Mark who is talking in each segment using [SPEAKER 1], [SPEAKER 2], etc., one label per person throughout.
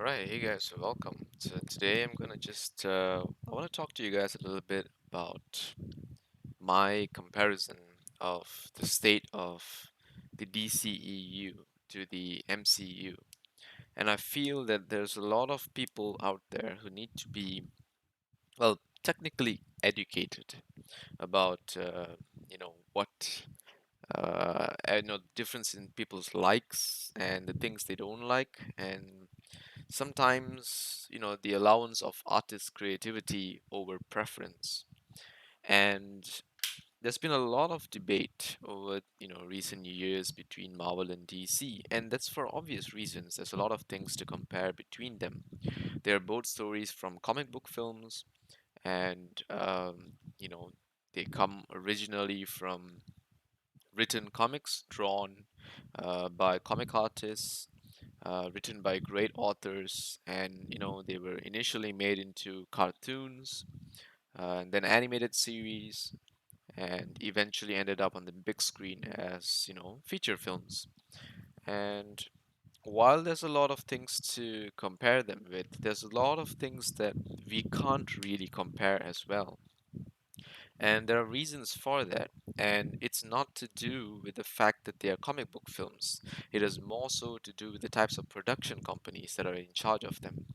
[SPEAKER 1] All right, hey guys, welcome. So today I'm gonna just I want to talk to you guys a little bit about my comparison of the state of the DCEU to the MCU. And I feel that there's a lot of people out there who need to be, well, technically educated about what difference in people's likes and the things they don't like, and sometimes the allowance of artist creativity over preference. And there's been a lot of debate over recent years between Marvel and DC, and that's for obvious reasons. There's a lot of things to compare between them. They're both stories from comic book films, and they come originally from written comics drawn by comic artists, written by great authors, and they were initially made into cartoons, and then animated series, and eventually ended up on the big screen as feature films. And while there's a lot of things to compare them with, there's a lot of things that we can't really compare as well. And there are reasons for that. And it's not to do with the fact that they are comic book films. It is more so to do with the types of production companies that are in charge of them.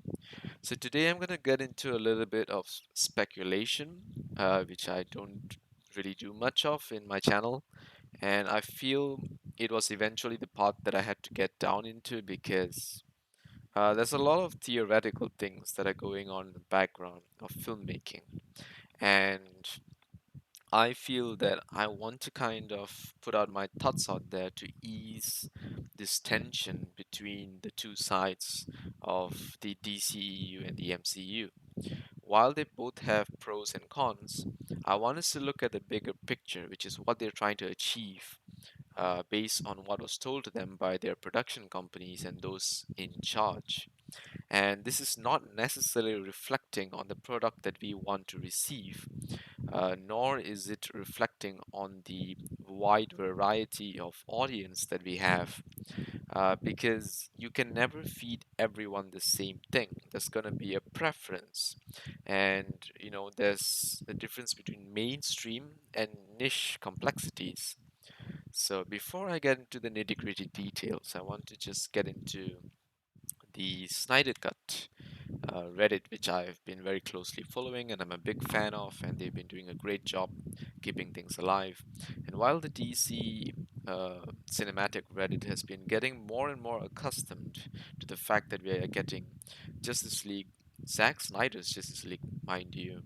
[SPEAKER 1] So today I'm going to get into a little bit of speculation, which I don't really do much of in my channel. And I feel it was eventually the part that I had to get down into because there's a lot of theoretical things that are going on in the background of filmmaking. And I feel that I want to kind of put out my thoughts out there to ease this tension between the two sides of the DCEU and the MCU. While they both have pros and cons, I want us to look at the bigger picture, which is what they're trying to achieve based on what was told to them by their production companies and those in charge. And this is not necessarily reflecting on the product that we want to receive, nor is it reflecting on the wide variety of audience that we have, because you can never feed everyone the same thing. There's going to be a preference, and there's a difference between mainstream and niche complexities. So before I get into the nitty-gritty details, I want to just get into the Snyder Cut Reddit, which I've been very closely following and I'm a big fan of, and they've been doing a great job keeping things alive. And while the DC cinematic Reddit has been getting more and more accustomed to the fact that we are getting Justice League, Zack Snyder's Justice League, mind you,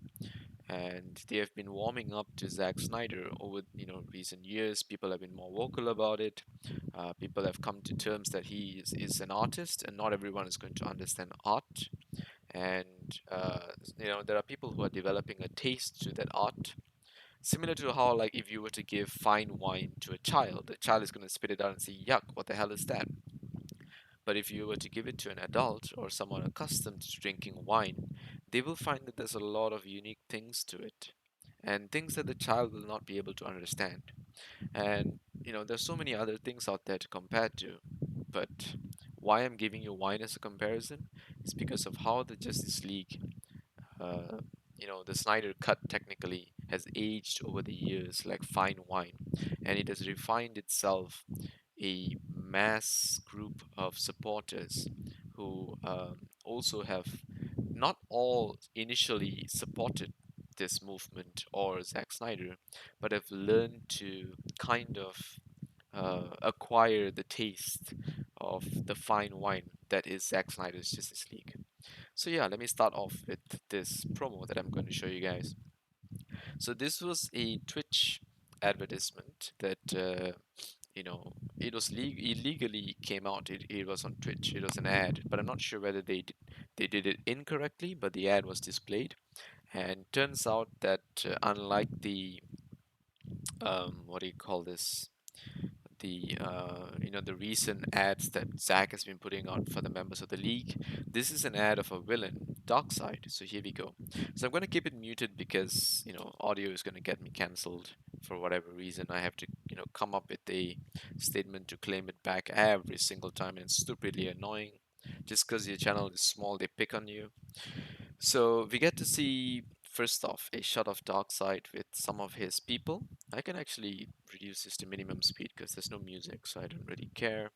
[SPEAKER 1] and they have been warming up to Zack Snyder over recent years. People have been more vocal about it. People have come to terms that he is an artist, and not everyone is going to understand art. And there are people who are developing a taste to that art, similar to how, like, if you were to give fine wine to a child, the child is going to spit it out and say, "Yuck! What the hell is that?" But if you were to give it to an adult or someone accustomed to drinking wine, they will find that there's a lot of unique things to it, and things that the child will not be able to understand. And there's so many other things out there to compare to. But why I'm giving you wine as a comparison is because of how the Justice League, uh, the Snyder Cut technically has aged over the years like fine wine, and it has refined itself a mass group of supporters who also have not all initially supported this movement or Zack Snyder, but have learned to kind of acquire the taste of the fine wine that is Zack Snyder's Justice League. So yeah, let me start off with this promo that I'm going to show you guys. So this was a Twitch advertisement that it was illegally came out. It was on Twitch. It was an ad, but I'm not sure whether they did it incorrectly. But the ad was displayed, and turns out that unlike the what do you call this? The the recent ads that Zack has been putting out for the members of the league. This is an ad of a villain, Darkseid. So here we go. So I'm going to keep it muted because audio is going to get me cancelled for whatever reason. I have to come up with a statement to claim it back every single time, and it's stupidly annoying. Just because your channel is small, they pick on you. So we get to see, first off, a shot of Darkseid with some of his people. I can actually reduce this to minimum speed because there's no music, so I don't really care.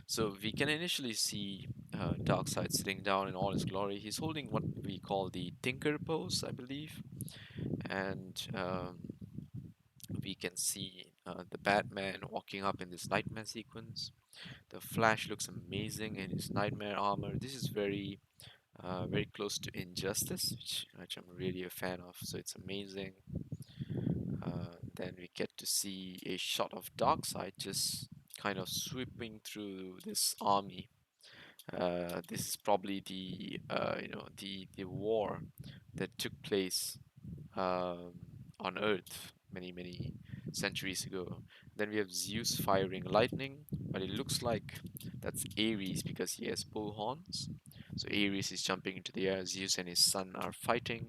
[SPEAKER 1] So we can initially see Darkseid sitting down in all his glory. He's holding what we call the Tinker pose, I believe, and we can see the Batman walking up in this nightmare sequence. The Flash looks amazing in his nightmare armor. This is very close to Injustice, which I'm really a fan of. So it's amazing. Then we get to see a shot of Darkseid just kind of sweeping through this army. This is probably the war that took place um, on Earth many centuries ago. Then we have Zeus firing lightning, but it looks like that's Ares because he has bull horns. So Ares is jumping into the air. Zeus and his son are fighting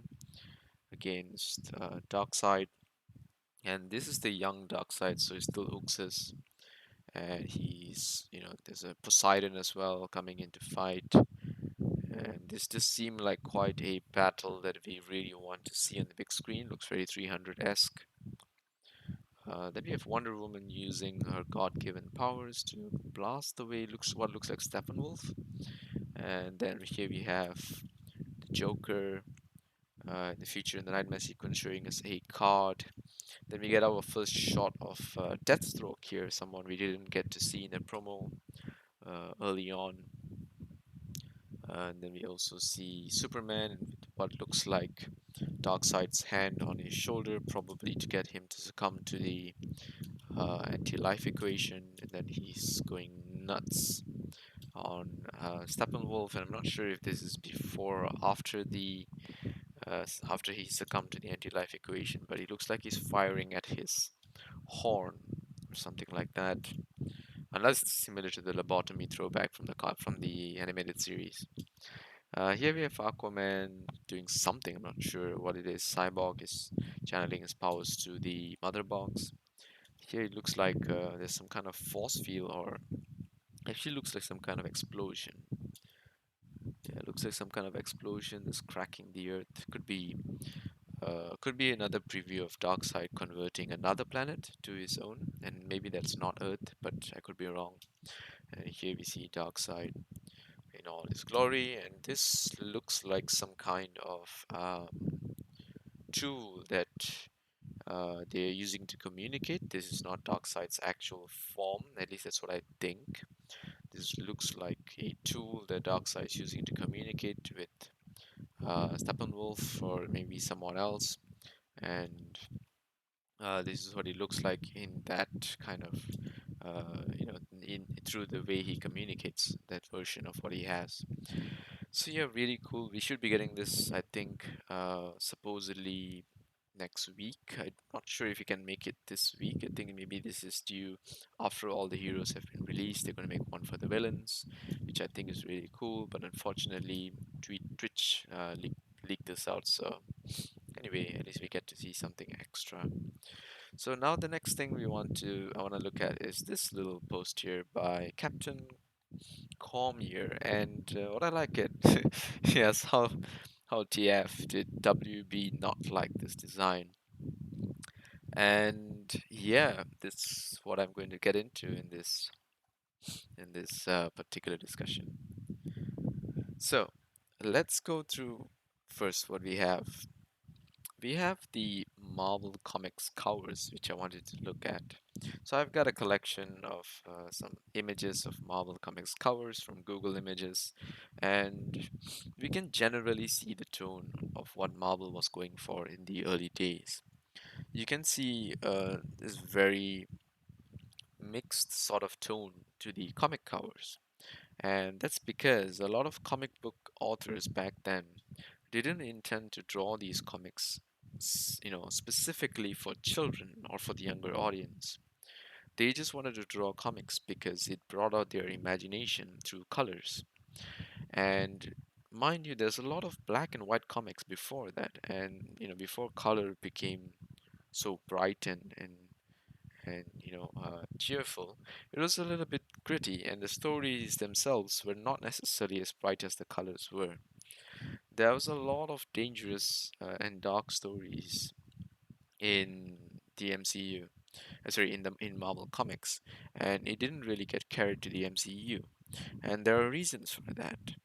[SPEAKER 1] against Darkseid, and this is the young Darkseid, so he still Uxas, and there's a Poseidon as well coming in to fight. And this does seem like quite a battle that we really want to see on the big screen. Looks very 300-esque. Then we have Wonder Woman using her God-given powers to blast away what looks like Steppenwolf. And then here we have the Joker in the future in the Nightmare sequence showing us a card. Then we get our first shot of Deathstroke here, someone we didn't get to see in the promo early on. And then we also see Superman with what looks like Darkseid's hand on his shoulder, probably to get him to succumb to the anti-life equation. And then he's going nuts on Steppenwolf, and I'm not sure if this is before or after he succumbed to the anti-life equation, but it looks like he's firing at his horn or something like that. Unless it's similar to the lobotomy throwback from the animated series. Here we have Aquaman doing something, I'm not sure what it is. Cyborg is channeling his powers to the mother box. Here it looks like there's some kind of force field, or actually looks like some kind of explosion. Yeah, it looks like some kind of explosion is cracking the earth. Could be another preview of Darkseid converting another planet to his own, and maybe that's not Earth, but I could be wrong. And here we see Darkseid in all his glory, and this looks like some kind of tool that they're using to communicate. This is not Darkseid's actual form, at least that's what I think. This looks like a tool that Darkseid is using to communicate with Steppenwolf or maybe someone else, and this is what it looks like in that kind of in through the way he communicates that version of what he has. So yeah, really cool. We should be getting this, I think, supposedly next week. I'm not sure if we can make it this week. I think maybe this is due after all the heroes have been released. They're going to make one for the villains, which I think is really cool. But unfortunately, Twitch leaked this out. So anyway, at least we get to see something extra. So now the next thing I want to look at is this little post here by Captain Cormier, and what I like it, yes, how TF did WB not like this design, and yeah, this is what I'm going to get into in this particular discussion. So let's go through first what we have. We have the Marvel Comics covers, which I wanted to look at. So I've got a collection of some images of Marvel Comics covers from Google Images, and we can generally see the tone of what Marvel was going for in the early days. You can see this very mixed sort of tone to the comic covers, and that's because a lot of comic book authors back then didn't intend to draw these comics specifically for children or for the younger audience. They just wanted to draw comics because it brought out their imagination through colors. And mind you, there's a lot of black and white comics before that, and before color became so bright and cheerful. It was a little bit gritty, and the stories themselves were not necessarily as bright as the colors were. There was a lot of dangerous and dark stories in the MCU, sorry, in Marvel Comics, and it didn't really get carried to the MCU, and there are reasons for that.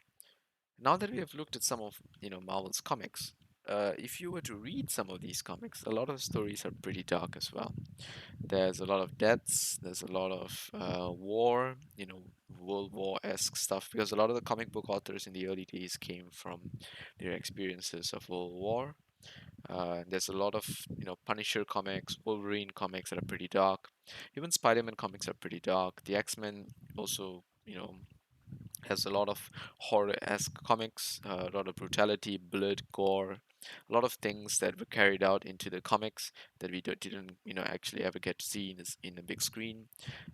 [SPEAKER 1] Now that we have looked at some of Marvel's comics, if you were to read some of these comics, a lot of stories are pretty dark as well. There's a lot of deaths. There's a lot of war, World War-esque stuff, because a lot of the comic book authors in the early days came from their experiences of World War. There's a lot of Punisher comics, Wolverine comics that are pretty dark. Even Spider-Man comics are pretty dark. The X-Men also, has a lot of horror-esque comics, a lot of brutality, blood, gore, a lot of things that were carried out into the comics that we didn't, actually ever get to see in a big screen.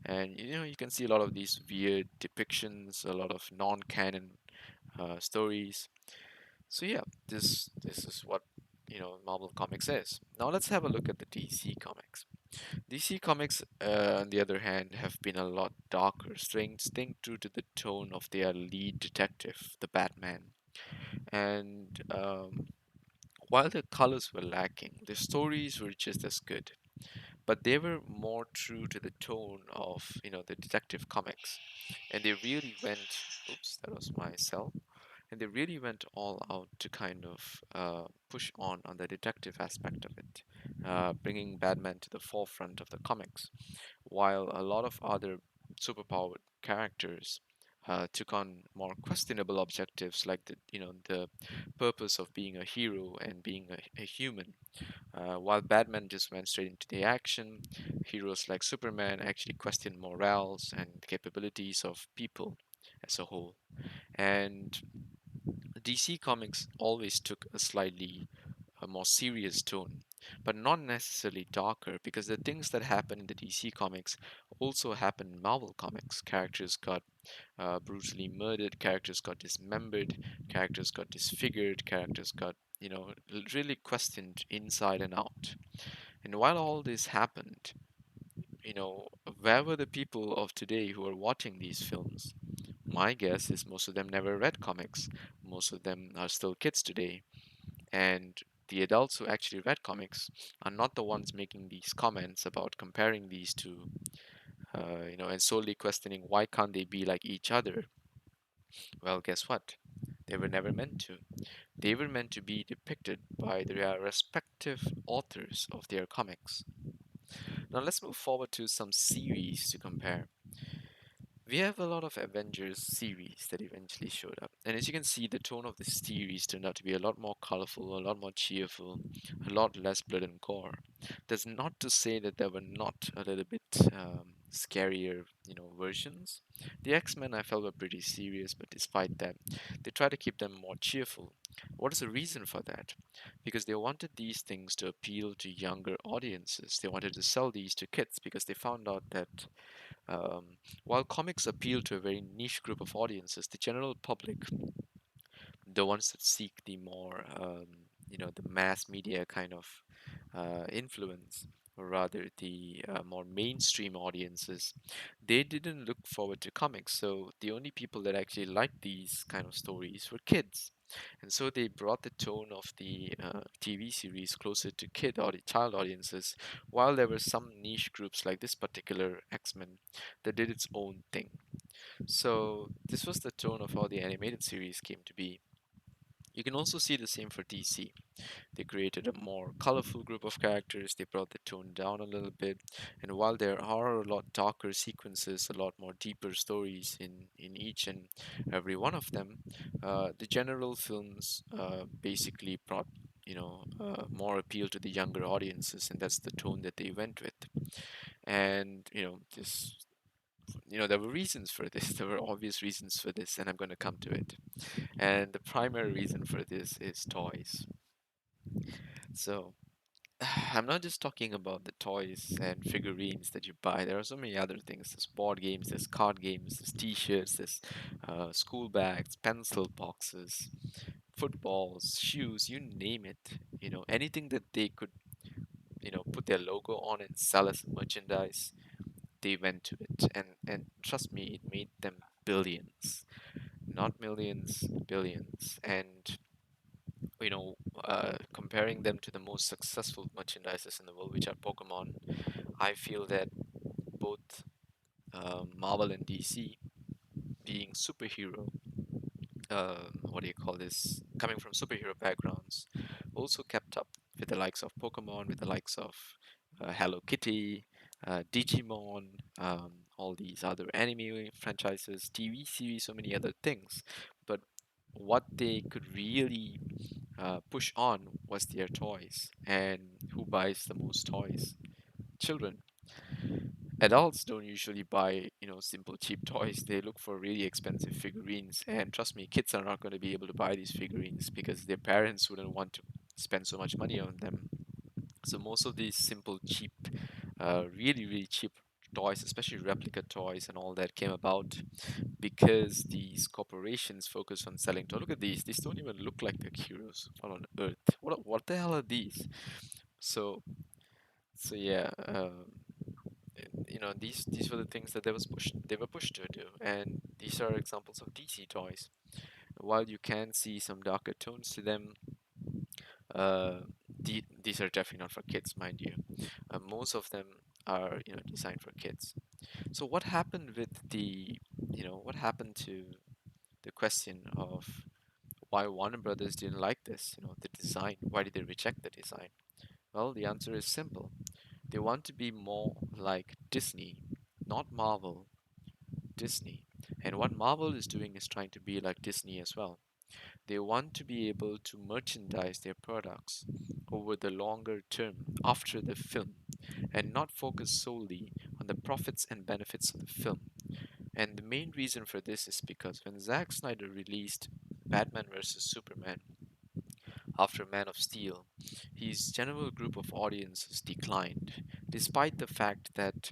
[SPEAKER 1] And you can see a lot of these weird depictions, a lot of non-canon stories. So yeah, this is what Marvel Comics is. Now let's have a look at the DC Comics. DC Comics, on the other hand, have been a lot darker, staying true to the tone of their lead detective, the Batman. And while the colors were lacking, the stories were just as good. But they were more true to the tone of, the detective comics. And they really went, oops, that was my cell. And they really went all out to kind of push on the detective aspect of it, bringing Batman to the forefront of the comics, while a lot of other superpowered characters took on more questionable objectives, like the purpose of being a hero and being a human. While Batman just went straight into the action, heroes like Superman actually questioned morals and capabilities of people as a whole. And DC Comics always took a more serious tone, but not necessarily darker, because the things that happen in the DC Comics also happen in Marvel Comics. Characters got brutally murdered, characters got dismembered, characters got disfigured, characters got, really questioned inside and out. And while all this happened, where were the people of today who are watching these films? My guess is most of them never read comics. Most of them are still kids today. And the adults who actually read comics are not the ones making these comments about comparing these two, and solely questioning why can't they be like each other. Well, guess what? They were never meant to. They were meant to be depicted by their respective authors of their comics. Now let's move forward to some series to compare. We have a lot of Avengers series that eventually showed up. And as you can see, the tone of the series turned out to be a lot more colorful, a lot more cheerful, a lot less blood and gore. That's not to say that there were not a little bit scarier, versions. The X-Men I felt were pretty serious, but despite that, they try to keep them more cheerful. What is the reason for that? Because they wanted these things to appeal to younger audiences. They wanted to sell these to kids because they found out that while comics appeal to a very niche group of audiences, the general public, the ones that seek the more, the mass media kind of influence, or rather the more mainstream audiences, they didn't look forward to comics. So the only people that actually liked these kind of stories were kids. And so they brought the tone of the TV series closer to child audiences, while there were some niche groups like this particular X-Men that did its own thing. So this was the tone of how the animated series came to be. You can also see the same for DC. They created a more colorful group of characters, they brought the tone down a little bit, and while there are a lot darker sequences, a lot more deeper stories in each and every one of them, the general films basically brought more appeal to the younger audiences, and that's the tone that they went with. And there were reasons for this. There were obvious reasons for this, and I'm going to come to it. And the primary reason for this is toys. So, I'm not just talking about the toys and figurines that you buy. There are so many other things. There's board games, there's card games, there's t-shirts, there's school bags, pencil boxes, footballs, shoes, you name it. Anything that they could put their logo on and sell as merchandise, they went to it. And trust me, it made them billions, not millions, billions. And comparing them to the most successful merchandisers in the world, which are Pokemon, I feel that both Marvel and DC, being superhero, what do you call this, coming from superhero backgrounds, also kept up with the likes of Pokemon, with the likes of Hello Kitty, Digimon, all these other anime franchises, TV series, so many other things. But what they could really push on was their toys. And who buys the most toys? Children. Adults don't usually buy, simple cheap toys. They look for really expensive figurines. And trust me, kids are not going to be able to buy these figurines because their parents wouldn't want to spend so much money on them. So most of these simple, cheap, really, really cheap toys, especially replica toys and all that, came about because these corporations focus on selling toys. Look at these. These don't even look like the heroes on Earth. What the hell are these? So so yeah, these were the things that they were pushed to do, and these are examples of DC toys. While you can see some darker tones to them, uh, these are definitely not for kids, mind you. Most of them are designed for kids. So what happened with what happened to the question of why Warner Brothers didn't like this, the design? Why did they reject the design? Well, the answer is simple. They want to be more like Disney, not Marvel. Disney. And what Marvel is doing is trying to be like Disney as well. They want to be able to merchandise their products over the longer term after the film and not focus solely on the profits and benefits of the film. And the main reason for this is because when Zack Snyder released Batman vs. Superman after Man of Steel, his general group of audiences declined, despite the fact that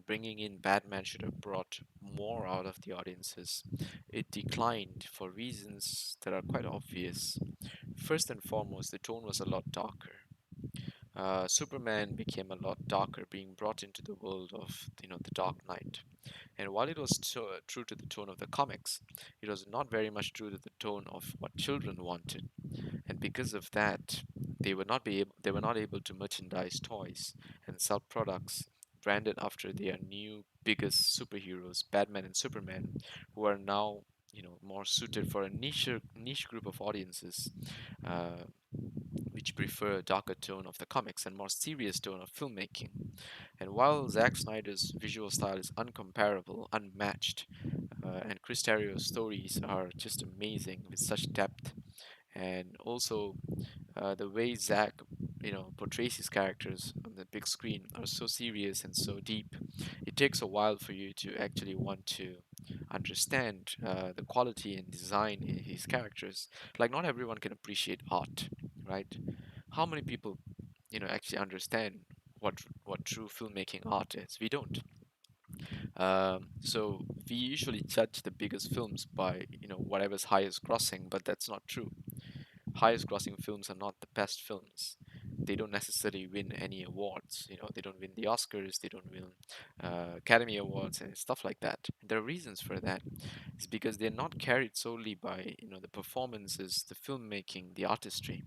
[SPEAKER 1] bringing in Batman should have brought more out of the audiences. It declined for reasons that are quite obvious. First and foremost, the tone was a lot darker. Superman became a lot darker, being brought into the world of the Dark Knight. And while it was true to the tone of the comics, it was not very much true to the tone of what children wanted. And because of that, they were not able to merchandise toys and sell products branded after their new biggest superheroes, Batman and Superman, who are now more suited for a niche group of audiences, uh, which prefer a darker tone of the comics and more serious tone of filmmaking. And while Zack Snyder's visual style is uncomparable, unmatched, and Chris Terrio's stories are just amazing with such depth, and also the way Zack, portrays his characters on the big screen are so serious and so deep. It takes a while for you to actually want to understand the quality and design in his characters. Like not everyone can appreciate art, right? How many people, actually understand what true filmmaking art is? We don't. So we usually judge the biggest films by whatever's highest grossing, but that's not true. Highest grossing films are not the best films. They don't necessarily win any awards. They don't win the Oscars, they don't win Academy Awards and stuff like that. There are reasons for that. It's because they're not carried solely by the performances, the filmmaking, the artistry.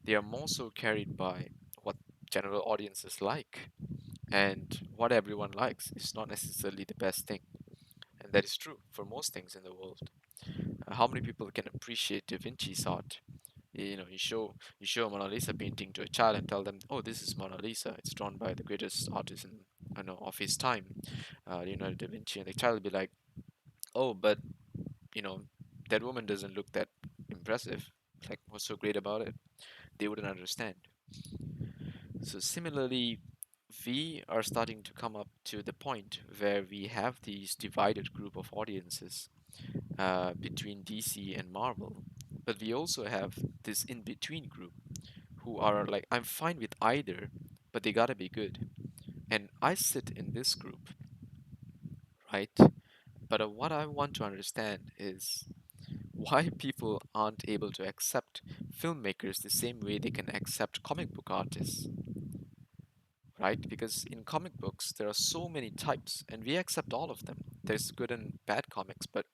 [SPEAKER 1] They are more so carried by what general audiences like, and what everyone likes is not necessarily the best thing. And that is true for most things in the world. How many people can appreciate Da Vinci's art? You show a Mona Lisa painting to a child and tell them, "Oh, this is Mona Lisa. It's drawn by the greatest artist of his time, Leonardo da Vinci." And the child will be like, "Oh, but you know, that woman doesn't look that impressive. Like, what's so great about it?" They wouldn't understand. So similarly, we are starting to come up to the point where we have these divided group of audiences between DC and Marvel, but we also have this in between group who are like, I'm fine with either, but they gotta be good. And I sit in this group, right? But what I want to understand is why people aren't able to accept filmmakers the same way they can accept comic book artists, right? Because in comic books, there are so many types, and we accept all of them. There's good and bad comics, but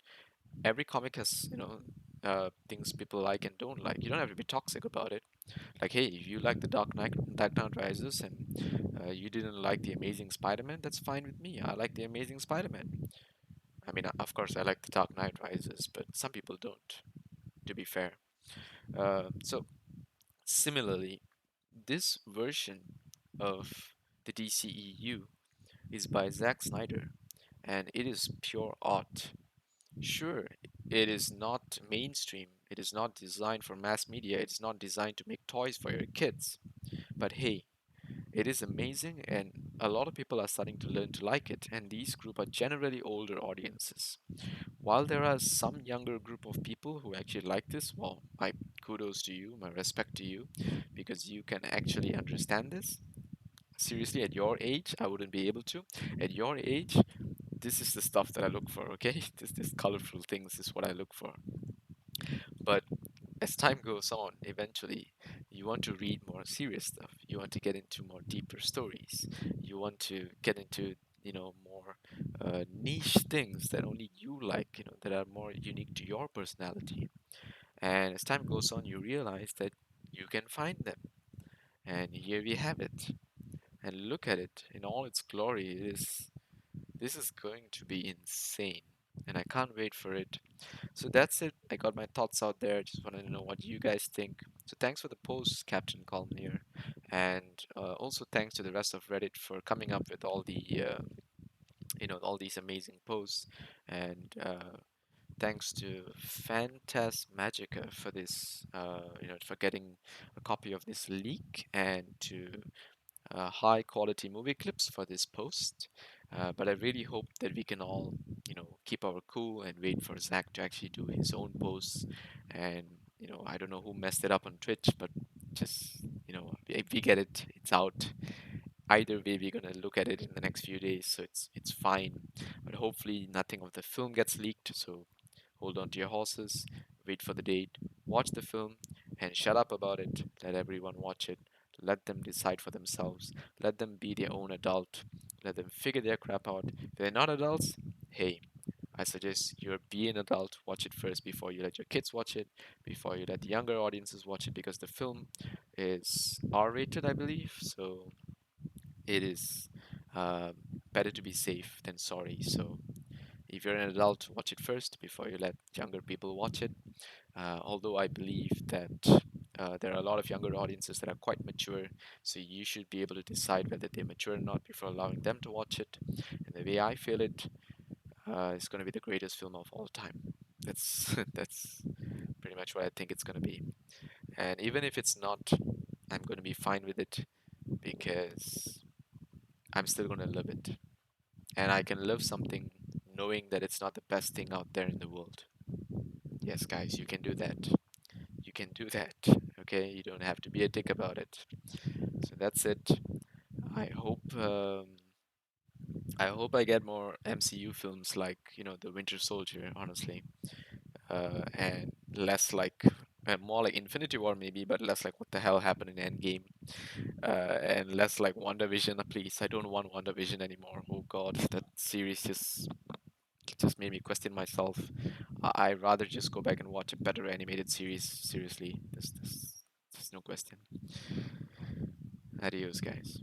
[SPEAKER 1] every comic has, things people like and don't like. You don't have to be toxic about it. Like, hey, if you like the Dark Knight Rises, and you didn't like the Amazing Spider-Man, that's fine with me. I like the Amazing Spider-Man. I mean, of course, I like the Dark Knight Rises, but some people don't, to be fair. So similarly, this version of the DCEU is by Zack Snyder, and it is pure art. Sure, it is not mainstream, it is not designed for mass media, it is not designed to make toys for your kids. But hey, it is amazing, and a lot of people are starting to learn to like it, and these group are generally older audiences. While there are some younger group of people who actually like this, well, my kudos to you, my respect to you, because you can actually understand this. Seriously, at your age, I wouldn't be able to. At your age, this is the stuff that I look for, okay? This colorful things is what I look for. But as time goes on, eventually, you want to read more serious stuff. You want to get into more deeper stories. You want to get into, more niche things that only you like, that are more unique to your personality. And as time goes on, you realize that you can find them. And here we have it. And look at it in all its glory. This is going to be insane. And I can't wait for it. So that's it. I got my thoughts out there. Just wanted to know what you guys think. So thanks for the post, Captain Colmir, and also thanks to the rest of Reddit for coming up with all all these amazing posts. And thanks to Phantasmagica for this, for getting a copy of this leak, and to high quality movie clips for this post. But I really hope that we can all, keep our cool and wait for Zach to actually do his own posts. And, I don't know who messed it up on Twitch, but just, if we get it, it's out. Either way, we're gonna look at it in the next few days, so it's fine. But hopefully, nothing of the film gets leaked. So hold on to your horses, wait for the date, watch the film, and shut up about it. Let everyone watch it. Let them decide for themselves. Let them be their own adult. Let them figure their crap out. If they're not adults, hey, I suggest you be an adult. Watch it first before you let your kids watch it, before you let the younger audiences watch it, because the film is R-rated, I believe. So it is uh, better to be safe than sorry. So if you're an adult, watch it first before you let younger people watch it. Although I believe that there are a lot of younger audiences that are quite mature, so you should be able to decide whether they're mature or not before allowing them to watch it. And the way I feel it, it's going to be the greatest film of all time. That's that's pretty much what I think it's going to be. And even if it's not, I'm going to be fine with it because I'm still going to love it. And I can love something knowing that it's not the best thing out there in the world. Yes, guys, you can do that. You can do that. Okay, you don't have to be a dick about it. So that's it. I hope I hope I get more MCU films like the Winter Soldier, honestly, and less like more like Infinity War maybe, but less like what the hell happened in Endgame, and less like WandaVision. Please, I don't want WandaVision anymore. Oh God, that series just made me question myself. I'd rather just go back and watch a better animated series. Seriously, there's no question. Adios, guys.